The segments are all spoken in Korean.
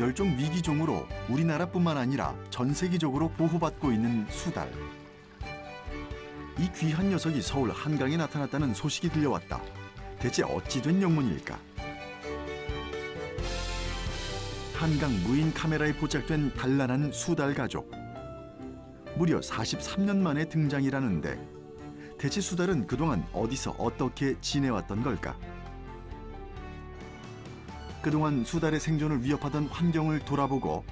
멸종 위기종으로 우리나라뿐만 아니라 전 세계적으로 보호받고 있는 수달. 이 귀한 녀석이 서울 한강에 나타났다는 소식이 들려왔다. 대체 어찌 된 영문일까? 한강 무인 카메라에 포착된 단란한 수달 가족. 무려 43년 만에 등장이라는데 대체 수달은 그동안 어디서 어떻게 지내왔던 걸까? 그동안 수달의 생존을 위협하던 환경을 돌아보고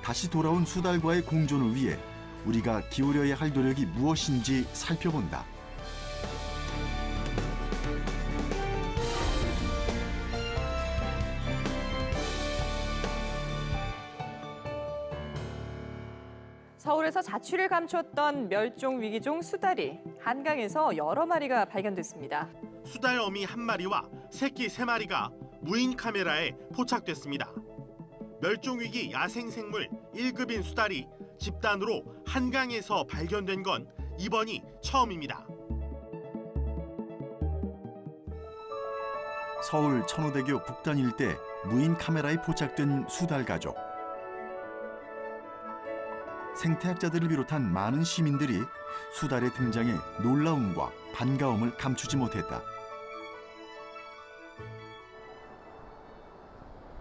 다시 돌아온 수달과의 공존을 위해 우리가 기울여야 할 노력이 무엇인지 살펴본다. 서울에서 자취를 감췄던 멸종 위기종 수달이 한강에서 여러 마리가 발견됐습니다. 수달 어미 한 마리와 새끼 세 마리가 무인 카메라에 포착됐습니다. 멸종위기 야생생물 1급인 수달이 집단으로 한강에서 발견된 건 이번이 처음입니다. 서울 천호대교 북단 일대 무인 카메라에 포착된 수달 가족. 생태학자들을 비롯한 많은 시민들이 수달의 등장에 놀라움과 반가움을 감추지 못했다.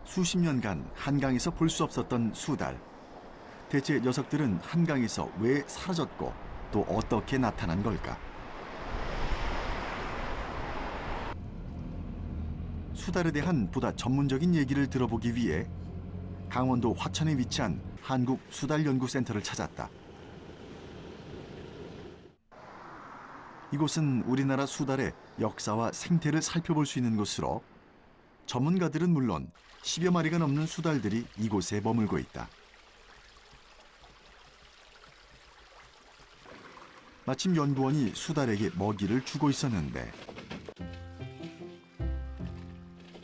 수십 년간 한강에서 볼 수 없었던 수달. 대체 녀석들은 한강에서 왜 사라졌고 또 어떻게 나타난 걸까? 수달에 대한 보다 전문적인 얘기를 들어보기 위해 강원도 화천에 위치한 한국수달연구센터를 찾았다. 이곳은 우리나라 수달의 역사와 생태를 살펴볼 수 있는 곳으로 전문가들은 물론 10여 마리가 넘는 수달들이 이곳에 머물고 있다. 마침 연구원이 수달에게 먹이를 주고 있었는데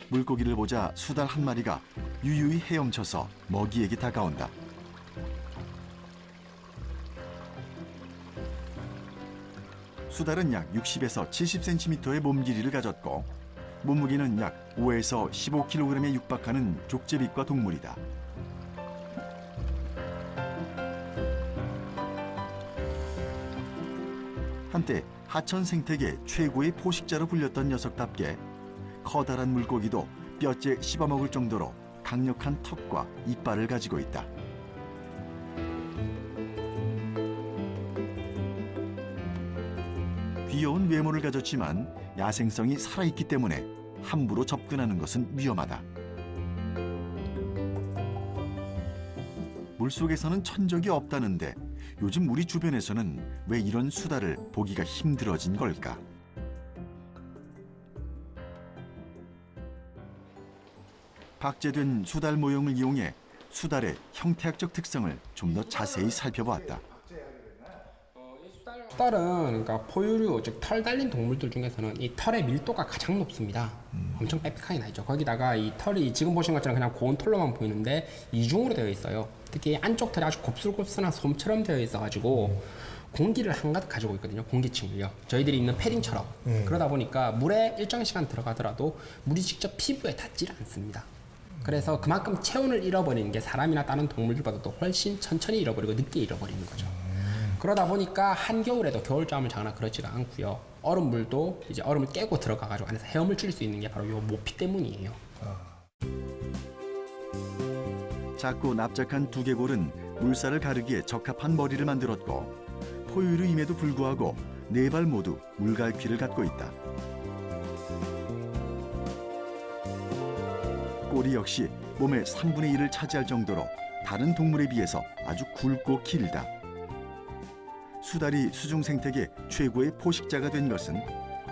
물고기를 보자 수달 한 마리가 유유히 헤엄쳐서 먹이에게 다가온다. 수달은 약 60에서 70cm의 몸 길이를 가졌고 몸무게는 약 5에서 15kg에 육박하는 족제비과 동물이다. 한때 하천 생태계 최고의 포식자로 불렸던 녀석답게 커다란 물고기도 뼈째 씹어먹을 정도로 강력한 턱과 이빨을 가지고 있다. 귀여운 외모를 가졌지만 야생성이 살아있기 때문에 함부로 접근하는 것은 위험하다. 물속에서는 천적이 없다는데 요즘 우리 주변에서는 왜 이런 수달을 보기가 힘들어진 걸까? 박제된 수달 모형을 이용해 수달의 형태학적 특성을 좀 더 자세히 살펴보았다. 수달은 그러니까 포유류, 즉 털 달린 동물들 중에서는 이 털의 밀도가 가장 높습니다. 엄청 빽빽하게 나 있죠. 거기다가 이 털이 지금 보신 것처럼 그냥 고운 털로만 보이는데 이중으로 되어 있어요. 특히 안쪽 털이 아주 곱슬곱슬한 솜처럼 되어 있어가지고 공기를 한가득 가지고 있거든요. 공기층을요. 저희들이 입는 패딩처럼. 그러다 보니까 물에 일정 시간 들어가더라도 물이 직접 피부에 닿질 않습니다. 그래서 그만큼 체온을 잃어버리는 게 사람이나 다른 동물들보다도 훨씬 천천히 잃어버리고 늦게 잃어버리는 거죠. 그러다 보니까 한겨울에도 겨울잠을 자거나 그러지가 않고요. 얼음물도 이제 얼음을 깨고 들어가가지고 안에서 헤엄을 칠 수 있는 게 바로 이 모피 때문이에요. 작고 납작한 두개골은 물살을 가르기에 적합한 머리를 만들었고 포유류임에도 불구하고 네 발 모두 물갈퀴를 갖고 있다. 꼬리 역시 몸의 3분의 1을 차지할 정도로 다른 동물에 비해서 아주 굵고 길다. 수달이 수중 생태계 최고의 포식자가 된 것은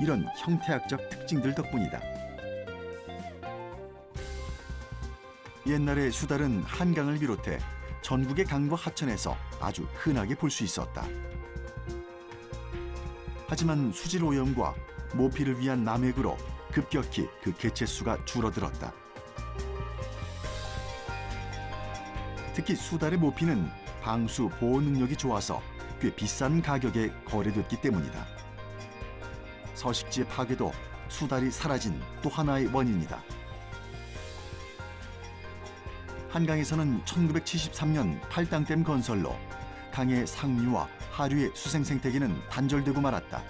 이런 형태학적 특징들 덕분이다. 옛날에 수달은 한강을 비롯해 전국의 강과 하천에서 아주 흔하게 볼 수 있었다. 하지만 수질 오염과 모피를 위한 남획으로 급격히 그 개체수가 줄어들었다. 특히 수달의 모피는 방수 보호 능력이 좋아서 꽤 비싼 가격에 거래됐기 때문이다. 서식지의 파괴도 수달이 사라진 또 하나의 원인이다. 한강에서는 1973년 팔당댐 건설로 강의 상류와 하류의 수생 생태계는 단절되고 말았다.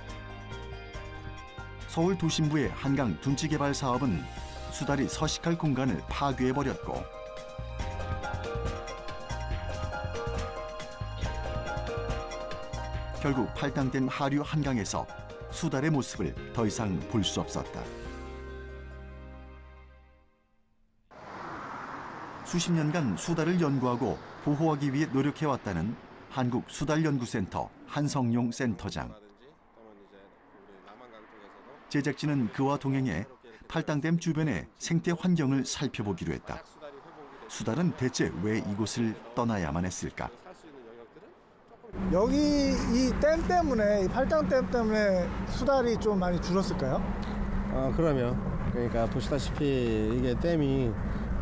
서울 도심부의 한강 둔치 개발 사업은 수달이 서식할 공간을 파괴해버렸고 결국 팔당댐 하류 한강에서 수달의 모습을 더 이상 볼 수 없었다. 수십 년간 수달을 연구하고 보호하기 위해 노력해왔다는 한국수달연구센터 한성용 센터장. 제작진은 그와 동행해 팔당댐 주변의 생태 환경을 살펴보기로 했다. 수달은 대체 왜 이곳을 떠나야만 했을까? 여기 이 댐 때문에, 이 팔당댐 때문에 수달이 좀 많이 줄었을까요? 그러면 그러니까 보시다시피 이게 댐이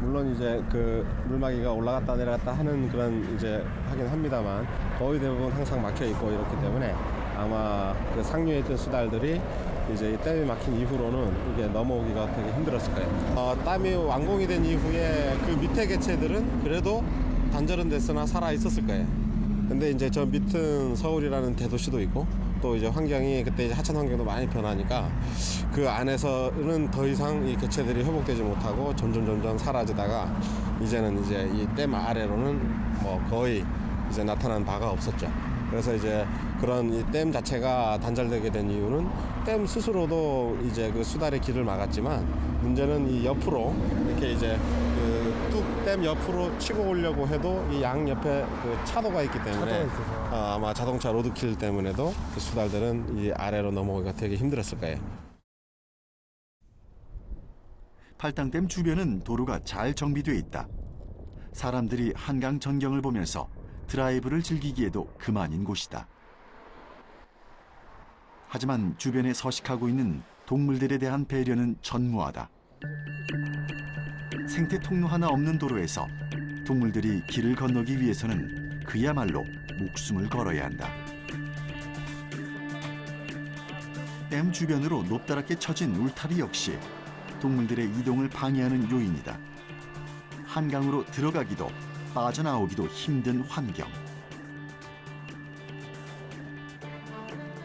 물론 이제 그 물막이가 올라갔다 내려갔다 하는 그런 이제 하긴 합니다만 거의 대부분 항상 막혀 있고 이렇기 때문에 아마 그 상류에 있던 수달들이 이제 이 댐이 막힌 이후로는 이게 넘어오기가 되게 힘들었을 거예요. 댐이 완공이 된 이후에 그 밑에 개체들은 그래도 단절은 됐으나 살아 있었을 거예요. 근데 이제 저 밑은 서울이라는 대도시도 있고 또 이제 환경이 그때 이제 하천 환경도 많이 변하니까 그 안에서는 더 이상 이 개체들이 회복되지 못하고 점점 사라지다가 이제는 이제 이 댐 아래로는 뭐 거의 이제 나타난 바가 없었죠. 그래서 이제 그런 이 댐 자체가 단절되게 된 이유는 댐 스스로도 이제 그 수달의 길을 막았지만 문제는 이 옆으로 이렇게 이제 그 댐 옆으로 치고 오려고 해도 이 양 옆에 그 차도가 있기 때문에 아마 자동차 로드킬 때문에도 그 수달들은 이 아래로 넘어오기가 되게 힘들었을 거예요. 팔당댐 주변은 도로가 잘 정비돼 있다. 사람들이 한강 전경을 보면서 드라이브를 즐기기에도 그만인 곳이다. 하지만 주변에 서식하고 있는 동물들에 대한 배려는 전무하다. 생태 통로 하나 없는 도로에서 동물들이 길을 건너기 위해서는 그야말로 목숨을 걸어야 한다. 댐 주변으로 높다랗게 쳐진 울타리 역시 동물들의 이동을 방해하는 요인이다. 한강으로 들어가기도 빠져나오기도 힘든 환경.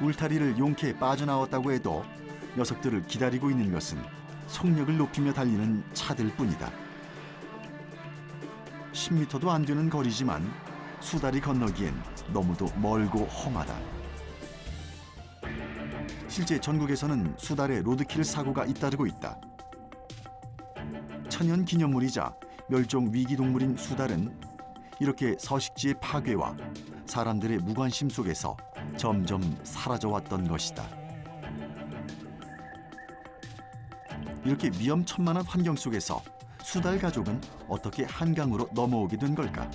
울타리를 용케 빠져나왔다고 해도 녀석들을 기다리고 있는 것은 속력을 높이며 달리는 차들 뿐이다. 10m도 안 되는 거리지만 수달이 건너기엔 너무도 멀고 험하다. 실제 전국에서는 수달의 로드킬 사고가 잇따르고 있다. 천연 기념물이자 멸종 위기 동물인 수달은 이렇게 서식지의 파괴와 사람들의 무관심 속에서 점점 사라져왔던 것이다. 이렇게 위험천만한 환경 속에서 수달 가족은 어떻게 한강으로 넘어오게 된 걸까?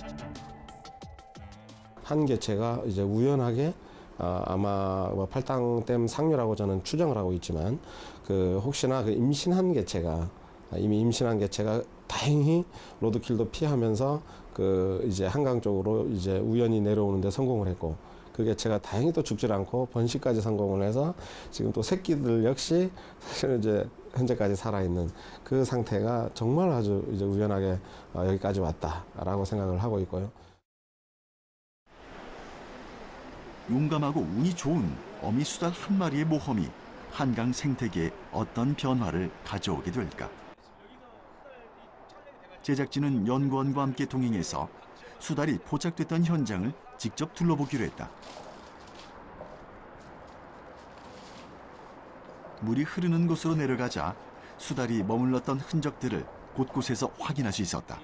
한 개체가 이제 우연하게 아마 팔당댐 상류라고 저는 추정을 하고 있지만 그 혹시나 그 임신한 개체가 이미 임신한 개체가 다행히 로드킬도 피하면서 그 이제 한강 쪽으로 이제 우연히 내려오는데 성공을 했고 그 개체가 다행히 또 죽질 않고 번식까지 성공을 해서 지금 또 새끼들 역시 사실은 이제 현재까지 살아있는 그 상태가 정말 아주 이제 우연하게 여기까지 왔다라고 생각을 하고 있고요. 용감하고 운이 좋은 어미 수달 한 마리의 모험이 한강 생태계에 어떤 변화를 가져오게 될까? 제작진은 연구원과 함께 동행해서 수달이 포착됐던 현장을 직접 둘러보기로 했다. 물이 흐르는 곳으로 내려가자 수달이 머물렀던 흔적들을 곳곳에서 확인할 수 있었다.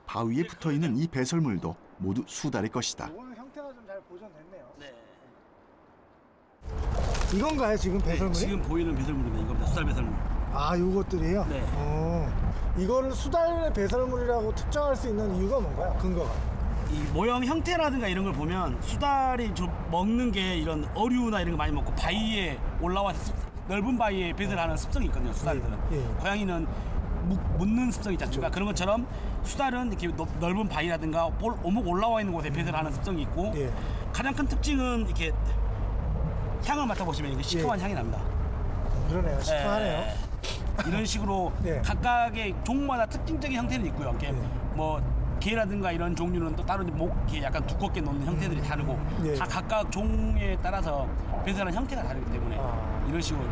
바위에 붙어있는 이 배설물도 모두 수달의 것이다. 이거는 형태가 좀 잘 보존됐네요. 네. 이건가요 지금 배설물이? 네, 지금 보이는 배설물입니다. 이겁니다. 수달 배설물. 아, 요것들이요? 네. 이거를 수달의 배설물이라고 특정할 수 있는 이유가 뭔가요? 근거가? 이 모형 형태라든가 이런 걸 보면 수달이 좀 먹는 게 이런 어류나 이런 거 많이 먹고 바위에 올라와서 넓은 바위에 배설을 하는 습성이 있거든요. 수달들은. 예, 예. 고양이는 묻는 습성이 있지 않습니까? 그런 것처럼 수달은 이렇게 넓은 바위라든가 오목 올라와 있는 곳에 배설을 하는 습성이 있고 예. 가장 큰 특징은 이렇게 향을 맡아보시면 이게 시큼한 향이 납니다. 그러네요. 시큼하네요. 예. 이런 식으로 네. 각각의 종마다 특징적인 형태는 있고요. 이렇게 뭐 개라든가 이런 종류는 또 따로 목 이렇게 약간 두껍게 놓는 형태들이 다르고 네. 다 각각 종에 따라서 배설하는 형태가 다르기 때문에 이런 식으로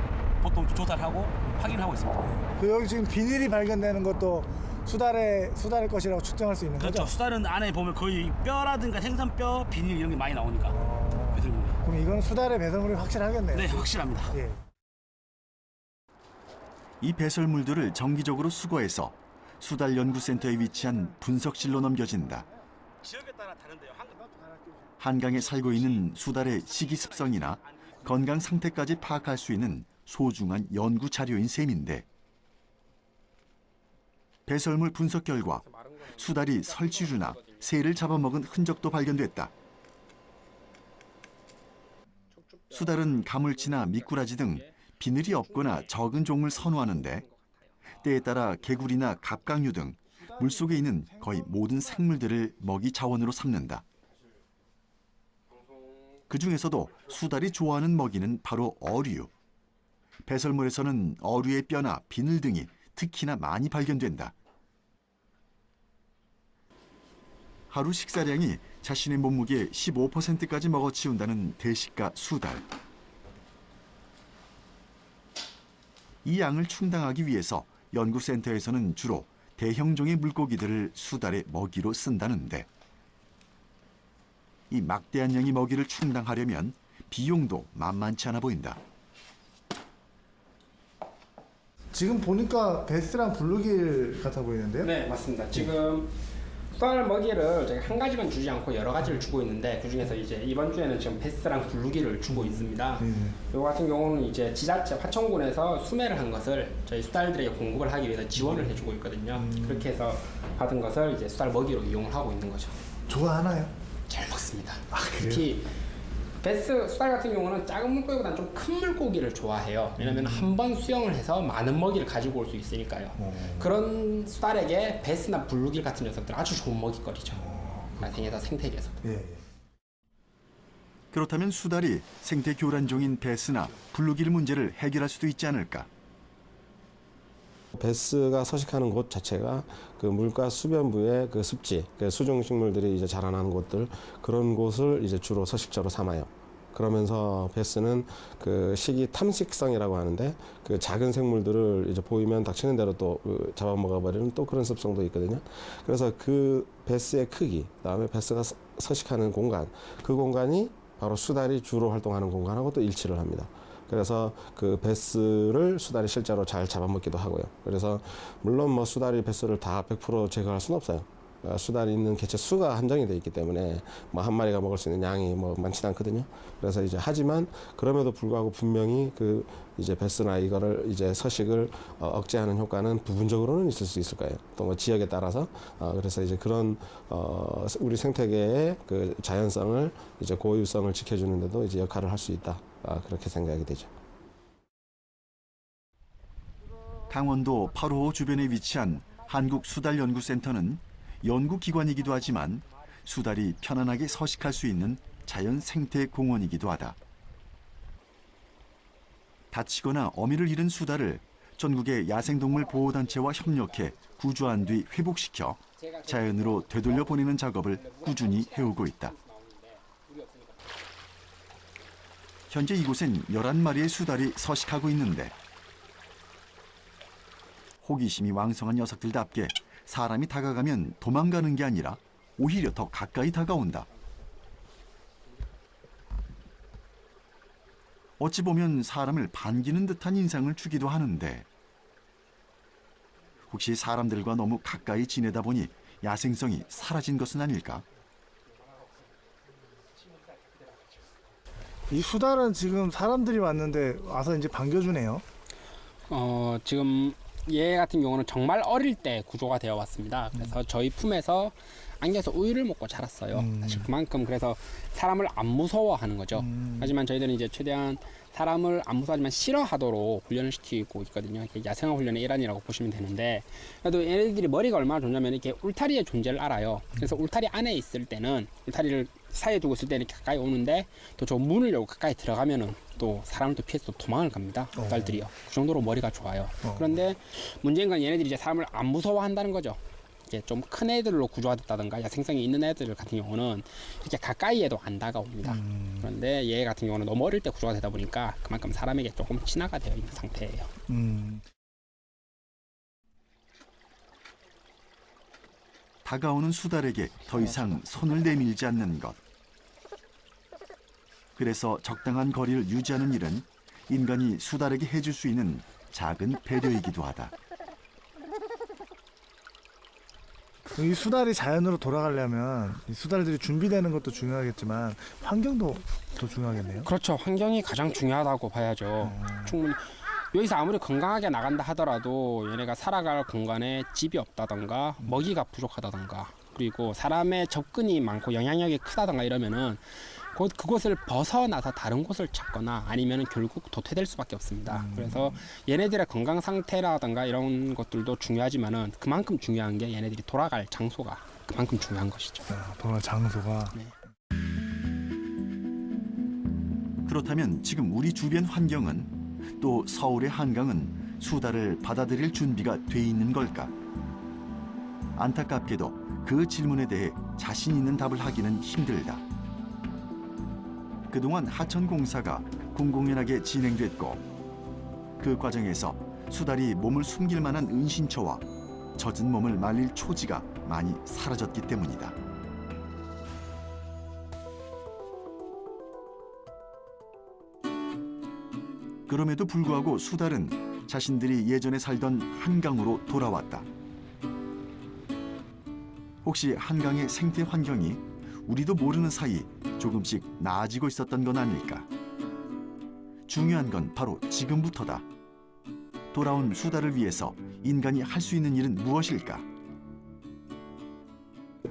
보통 조사를 하고 확인하고 있습니다. 그 여기 지금 비닐이 발견되는 것도 수달의 것이라고 추정할 수 있는 그렇죠. 거죠? 수달은 안에 보면 거의 뼈라든가 생선뼈, 비닐 이런 게 많이 나오니까 배설물이. 그럼 이건 수달의 배설물이 확실하겠네요. 네, 확실합니다. 예. 이 배설물들을 정기적으로 수거해서 수달 연구센터에 위치한 분석실로 넘겨진다. 지역에 따라 다른데요. 한강에 살고 있는 수달의 식이 습성이나 건강 상태까지 파악할 수 있는 소중한 연구 자료인 셈인데 배설물 분석 결과 수달이 설치류나 새를 잡아먹은 흔적도 발견됐다. 수달은 가물치나 미꾸라지 등 비늘이 없거나 적은 종을 선호하는데 때에 따라 개구리나 갑각류 등 물속에 있는 거의 모든 생물들을 먹이 자원으로 삼는다. 그 중에서도 수달이 좋아하는 먹이는 바로 어류. 배설물에서는 어류의 뼈나 비늘 등이 특히나 많이 발견된다. 하루 식사량이 자신의 몸무게의 15%까지 먹어치운다는 대식가 수달. 이 양을 충당하기 위해서 연구센터에서는 주로 대형종의 물고기들을 수달의 먹이로 쓴다는데 이 막대한 양의 먹이를 충당하려면 비용도 만만치 않아 보인다. 지금 보니까 베스랑 블루길 같아 보이는데요? 네, 맞습니다. 지금 수달 먹이를 저희가 한 가지만 주지 않고 여러 가지를 주고 있는데 그 중에서 이제 이번 주에는 지금 베스랑 블루기를 주고 있습니다. 이거 같은 경우는 이제 지자체 화천군에서 수매를 한 것을 저희 수달들에게 공급을 하기 위해서 지원을 해주고 있거든요. 그렇게 해서 받은 것을 이제 수달 먹이로 이용을 하고 있는 거죠. 좋아하나요? 잘 먹습니다. 그래요? 특히 베스 수달 같은 경우는 작은 물고기보다는 좀 큰 물고기를 좋아해요. 왜냐면 한 번 수영을 해서 많은 먹이를 가지고 올 수 있으니까요. 그런 수달에게 베스나 블루길 같은 녀석들 아주 좋은 먹이거리죠. 야생에서 생태계에서. 예. 그렇다면 수달이 생태 교란종인 베스나 블루길 문제를 해결할 수도 있지 않을까? 베스가 서식하는 곳 자체가 그 물가 수변부의 그 습지, 그 수중식물들이 이제 자라나는 곳들 그런 곳을 이제 주로 서식처로 삼아요. 그러면서 베스는 그 식이 탐식성이라고 하는데 그 작은 생물들을 이제 보이면 닥치는 대로 또 잡아먹어버리는 또 그런 습성도 있거든요. 그래서 그 베스의 크기, 그다음에 베스가 서식하는 공간, 그 공간이 바로 수달이 주로 활동하는 공간하고 또 일치를 합니다. 그래서 그 베스를 수달이 실제로 잘 잡아먹기도 하고요. 그래서 물론 뭐 수달이 베스를 다 100% 제거할 수는 없어요. 수달이 있는 개체 수가 한정이 돼 있기 때문에 뭐 한 마리가 먹을 수 있는 양이 뭐 많지는 않거든요. 그래서 이제 하지만 그럼에도 불구하고 분명히 그 이제 베스나 이거를 이제 서식을 억제하는 효과는 부분적으로는 있을 수 있을 거예요. 또 뭐 지역에 따라서 그래서 이제 그런 우리 생태계의 그 자연성을 이제 고유성을 지켜주는데도 이제 역할을 할 수 있다. 그렇게 생각이 되죠. 강원도 8호 주변에 위치한 한국수달연구센터는 연구기관이기도 하지만 수달이 편안하게 서식할 수 있는 자연 생태 공원이기도 하다. 다치거나 어미를 잃은 수달을 전국의 야생동물 보호단체와 협력해 구조한 뒤 회복시켜 자연으로 되돌려 보내는 작업을 꾸준히 해오고 있다. 현재 이곳엔 11마리의 수달이 서식하고 있는데 호기심이 왕성한 녀석들답게 사람이 다가가면 도망가는 게 아니라 오히려 더 가까이 다가온다. 어찌 보면 사람을 반기는 듯한 인상을 주기도 하는데 혹시 사람들과 너무 가까이 지내다 보니 야생성이 사라진 것은 아닐까? 이 수달은 지금 사람들이 왔는데 와서 이제 반겨주네요. 지금 얘 같은 경우는 정말 어릴 때 구조가 되어 왔습니다. 그래서 저희 품에서 안겨서 우유를 먹고 자랐어요. 사실 그만큼 그래서 사람을 안 무서워하는 거죠. 하지만 저희들은 이제 최대한 사람을 안 무서워하지만 싫어하도록 훈련을 시키고 있거든요. 이게 야생화 훈련의 일환이라고 보시면 되는데, 그래도 얘네들이 머리가 얼마나 좋냐면 이렇게 울타리의 존재를 알아요. 그래서 울타리 안에 있을 때는, 울타리를 사이에 두고 있을 때는 이렇게 가까이 오는데, 또 저 문을 열고 가까이 들어가면은 또 사람을 또 피해서 또 도망을 갑니다. 수달들이요. 그 정도로 머리가 좋아요. 그런데 문제인 건 얘네들이 이제 사람을 안 무서워한다는 거죠. 이게 좀 큰 애들로 구조가 됐다든가 야생성이 있는 애들 같은 경우는 이렇게 가까이에도 안 다가옵니다. 그런데 얘 같은 경우는 너무 어릴 때 구조가 되다 보니까 그만큼 사람에게 조금 친화가 되어 있는 상태예요. 다가오는 수달에게 더 이상 손을 내밀지 않는 것. 그래서 적당한 거리를 유지하는 일은 인간이 수달에게 해줄 수 있는 작은 배려이기도 하다. 이 수달이 자연으로 돌아가려면 이 수달들이 준비되는 것도 중요하겠지만 환경도 더 중요하겠네요. 그렇죠. 환경이 가장 중요하다고 봐야죠. 충분히 여기서 아무리 건강하게 나간다 하더라도 얘네가 살아갈 공간에 집이 없다던가 먹이가 부족하다던가 그리고 사람의 접근이 많고 영향력이 크다던가 이러면은 그곳을 벗어나서 다른 곳을 찾거나 아니면 결국 도태될 수밖에 없습니다. 그래서 얘네들의 건강 상태라든가 이런 것들도 중요하지만은 그만큼 중요한 게 얘네들이 돌아갈 장소가 그만큼 중요한 것이죠. 돌아갈 장소가. 네. 그렇다면 지금 우리 주변 환경은 또 서울의 한강은 수달을 받아들일 준비가 돼 있는 걸까? 안타깝게도 그 질문에 대해 자신 있는 답을 하기는 힘들다. 그동안 하천공사가 공공연하게 진행됐고 그 과정에서 수달이 몸을 숨길 만한 은신처와 젖은 몸을 말릴 초지가 많이 사라졌기 때문이다. 그럼에도 불구하고 수달은 자신들이 예전에 살던 한강으로 돌아왔다. 혹시 한강의 생태 환경이 우리도 모르는 사이 조금씩 나아지고 있었던 건 아닐까? 중요한 건 바로 지금부터다. 돌아온 수달을 위해서 인간이 할 수 있는 일은 무엇일까?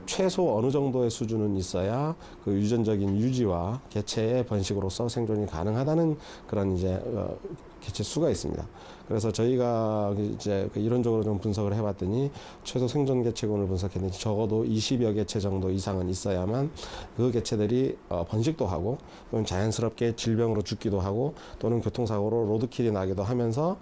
최소 어느 정도의 수준은 있어야 그 유전적인 유지와 개체의 번식으로서 생존이 가능하다는 그런 이제 개체 수가 있습니다. 그래서 저희가 이제 이론적으로 좀 분석을 해봤더니 최소 생존 개체군을 분석했는데 적어도 20여 개체 정도 이상은 있어야만 그 개체들이 번식도 하고 또는 자연스럽게 질병으로 죽기도 하고 또는 교통사고로 로드킬이 나기도 하면서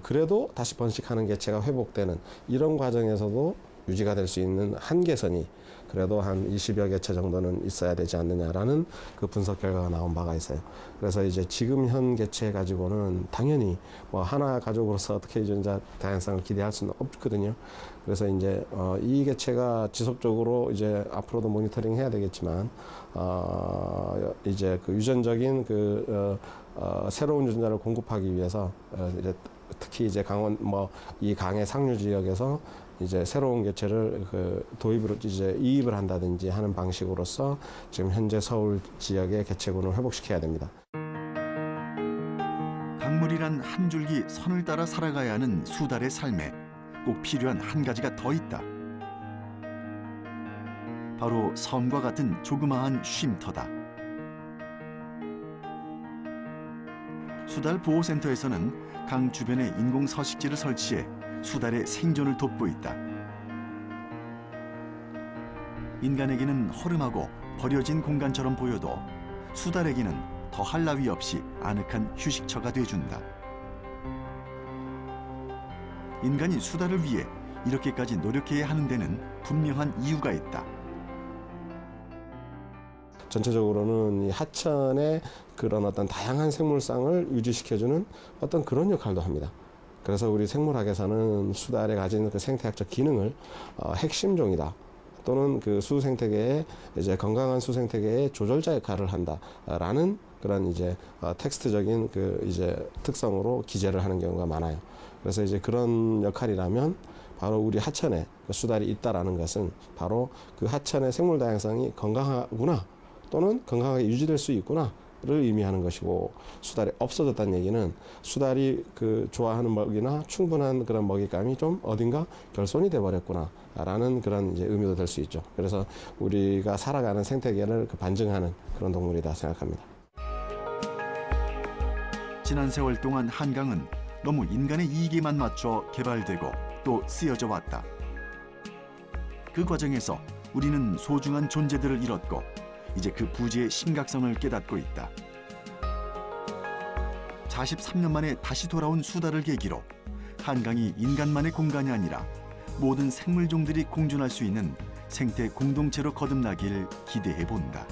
그래도 다시 번식하는 개체가 회복되는 이런 과정에서도 유지가 될 수 있는 한계선이 그래도 한 20여 개체 정도는 있어야 되지 않느냐라는 그 분석 결과가 나온 바가 있어요. 그래서 이제 지금 현 개체 가지고는 당연히 뭐 하나 가족으로서 어떻게 유전자 다양성을 기대할 수는 없거든요. 그래서 이제 이 개체가 지속적으로 이제 앞으로도 모니터링 해야 되겠지만 이제 그 유전적인 새로운 유전자를 공급하기 위해서 이제 특히 이제 강원 이 강의 상류 지역에서 이제 새로운 개체를 도입으로 이제 이입을 한다든지 하는 방식으로서 지금 현재 서울 지역의 개체군을 회복시켜야 됩니다. 강물이란 한 줄기 선을 따라 살아가야 하는 수달의 삶에 꼭 필요한 한 가지가 더 있다. 바로 섬과 같은 조그마한 쉼터다. 수달 보호센터에서는 강 주변에 인공 서식지를 설치해 수달의 생존을 돕고 있다. 인간에게는 허름하고 버려진 공간처럼 보여도 수달에게는 더할 나위 없이 아늑한 휴식처가 돼준다. 인간이 수달을 위해 이렇게까지 노력해야 하는 데는 분명한 이유가 있다. 전체적으로는 이 하천의 그런 어떤 다양한 생물상을 유지시켜주는 어떤 그런 역할도 합니다. 그래서 우리 생물학에서는 수달에 가진 그 생태학적 기능을 핵심종이다. 또는 그 수생태계의 이제 건강한 수생태계의 조절자 역할을 한다라는 그런 이제 텍스트적인 그 이제 특성으로 기재를 하는 경우가 많아요. 그래서 이제 그런 역할이라면 바로 우리 하천에 수달이 있다라는 것은 바로 그 하천의 생물 다양성이 건강하구나 또는 건강하게 유지될 수 있구나. 를 의미하는 것이고 수달이 없어졌다는 얘기는 수달이 그 좋아하는 먹이나 충분한 그런 먹잇감이 좀 어딘가 결손이 돼 버렸구나 라는 그런 이제 의미도 될 수 있죠. 그래서 우리가 살아가는 생태계를 반증하는 그런 동물이다 생각합니다. 지난 세월 동안 한강은 너무 인간의 이익에만 맞춰 개발되고 또 쓰여져 왔다. 그 과정에서 우리는 소중한 존재들을 잃었고 이제 그 부재의 심각성을 깨닫고 있다. 43년 만에 다시 돌아온 수다를 계기로 한강이 인간만의 공간이 아니라 모든 생물종들이 공존할 수 있는 생태 공동체로 거듭나길 기대해 본다.